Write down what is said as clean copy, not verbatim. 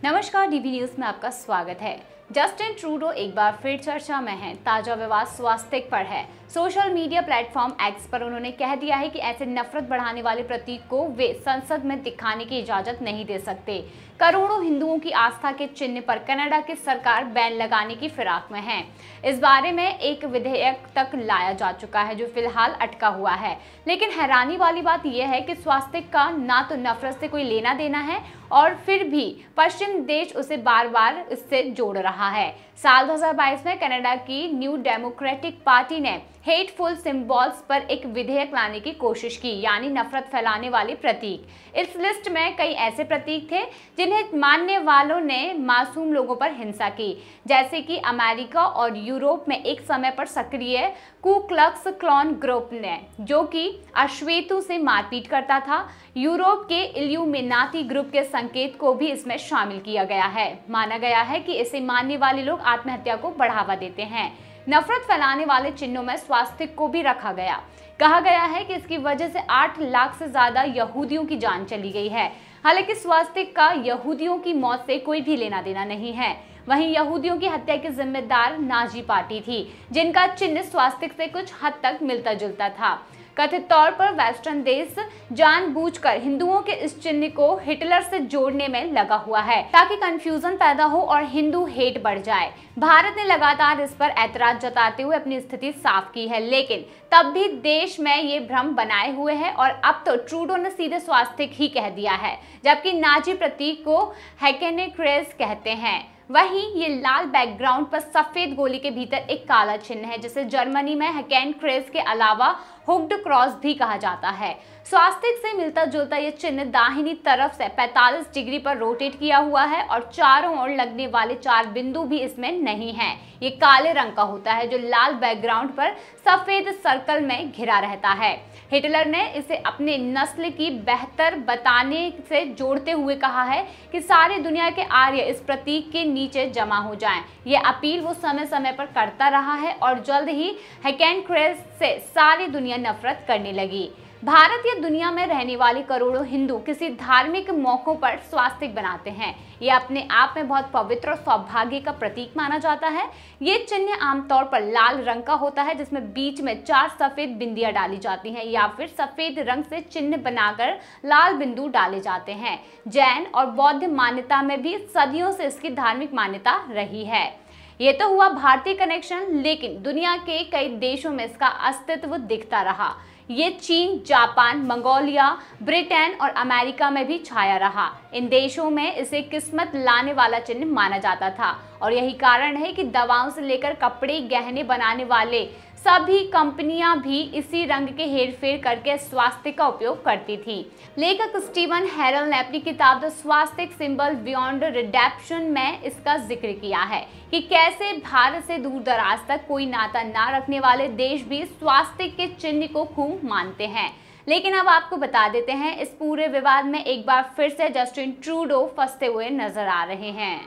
नमस्कार, DV news में आपका स्वागत है। जस्टिन ट्रूडो एक बार फिर चर्चा में हैं। ताजा विवाद स्वास्तिक पर है। सोशल मीडिया प्लेटफॉर्म एक्स पर उन्होंने कह दिया है कि ऐसे नफरत बढ़ाने वाले प्रतीक को वे संसद में दिखाने की इजाजत नहीं दे सकते। करोड़ों हिंदुओं की आस्था के चिन्ह पर कनाडा की सरकार बैन लगाने की फिराक में है। इस बारे में एक विधेयक तक लाया जा चुका है जो फिलहाल अटका हुआ है। लेकिन हैरानी वाली बात यह है कि स्वास्तिक का ना तो नफरत से कोई लेना देना है और फिर भी पश्चिम देश उसे बार बार इससे जोड़ रहा है। साल 2022 में कनाडा की न्यू डेमोक्रेटिक पार्टी ने हेटफुल सिंबल्स पर एक विधेयक लाने की कोशिश की, यानी नफरत फैलाने वाले प्रतीक। इस लिस्ट में कई ऐसे प्रतीक थे जिन्हें मानने वालों ने मासूम लोगों पर हिंसा की, जैसे कि अमेरिका और यूरोप में एक समय पर सक्रिय कू क्लक्स क्लैन ग्रुप ने, जो कि अश्वेतों से मारपीट करता था। यूरोप के इल्यूमिनाती ग्रुप के संकेत को भी इसमें शामिल किया गया है। माना गया है कि इसे मानने वाले लोग आत्महत्या को बढ़ावा देते हैं। नफरत फैलाने वाले चिन्हों में स्वास्तिक को भी रखा गया। कहा गया है कि इसकी वजह से 8 लाख से ज्यादा यहूदियों की जान चली गई है। हालांकि स्वास्तिक का यहूदियों की मौत से कोई भी लेना देना नहीं है। वहीं यहूदियों की हत्या की जिम्मेदार नाजी पार्टी थी, जिनका चिन्ह स्वास्तिक से कुछ हद तक मिलता जुलता था। कथित तौर पर वेस्टर्न देश जानबूझकर हिंदुओं के इस चिन्ह को हिटलर से जोड़ने में लगा हुआ है, ताकि कंफ्यूजन पैदा हो और हिंदू हेट बढ़ जाए। भारत ने लगातार इस पर ऐतराज जताते हुए अपनी स्थिति साफ की है, लेकिन तब भी देश में ये भ्रम बनाए हुए है और अब तो ट्रूडो ने सीधे स्वास्तिक ही कह दिया है, जबकि नाजी प्रतीक को हैकेनेक्रेस कहते हैं। वहीं ये लाल बैकग्राउंड पर सफेद गोली के भीतर एक काला चिन्ह है, जिसे जर्मनी में हैकेनक्रेस के अलावा हुक्ड क्रॉस भी कहा जाता है। स्वास्तिक से मिलता जुलता ये चिन्ह दाहिनी तरफ से 45 डिग्री पर रोटेट किया हुआ है और चारों ओर लगने वाले 4 बिंदु भी इसमें नहीं हैं। ये काले रंग का होता है जो लाल बैकग्राउंड पर सफेद सर्कल में घिरा रहता है। हिटलर ने इसे अपने नस्ल की बेहतर बताने से जोड़ते हुए कहा है कि सारी दुनिया के आर्य इस प्रतीक के नीचे जमा हो जाएं। ये अपील वो समय समय पर करता रहा है और जल्द ही हैकेनक्रेस से सारी दुनिया नफरत करने लगी। भारत या दुनिया में रहने वाले करोड़ों हिंदू किसी धार्मिक मौकों पर स्वास्तिक बनाते हैं। ये अपने आप में बहुत पवित्र और सौभाग्य का प्रतीक माना जाता है। ये चिन्ह आमतौर पर लाल रंग का होता है, जिसमें बीच में 4 सफेद बिंदियां डाली जाती हैं, या फिर सफेद रंग से चिन्ह बनाकर लाल बिंदु डाले जाते हैं। जैन और बौद्ध मान्यता में भी सदियों से इसकी धार्मिक मान्यता रही है। ये तो हुआ भारतीय कनेक्शन, लेकिन दुनिया के कई देशों में इसका अस्तित्व दिखता रहा। ये चीन, जापान, मंगोलिया, ब्रिटेन और अमेरिका में भी छाया रहा। इन देशों में इसे किस्मत लाने वाला चिन्ह माना जाता था और यही कारण है कि दवाओं से लेकर कपड़े, गहने बनाने वाले सभी कंपनियां भी इसी रंग के हेरफेर करके स्वास्तिक का उपयोग करती थी। लेखक स्टीवन हैरल ने अपनी किताब the swastika symbol beyond redemption में इसका जिक्र किया है कि कैसे भारत से दूर दराज तक कोई नाता ना रखने वाले देश भी स्वास्तिक के चिन्ह को खूब मानते हैं। लेकिन अब आपको बता देते हैं, इस पूरे विवाद में एक बार फिर से जस्टिन ट्रूडो फंसते हुए नजर आ रहे हैं।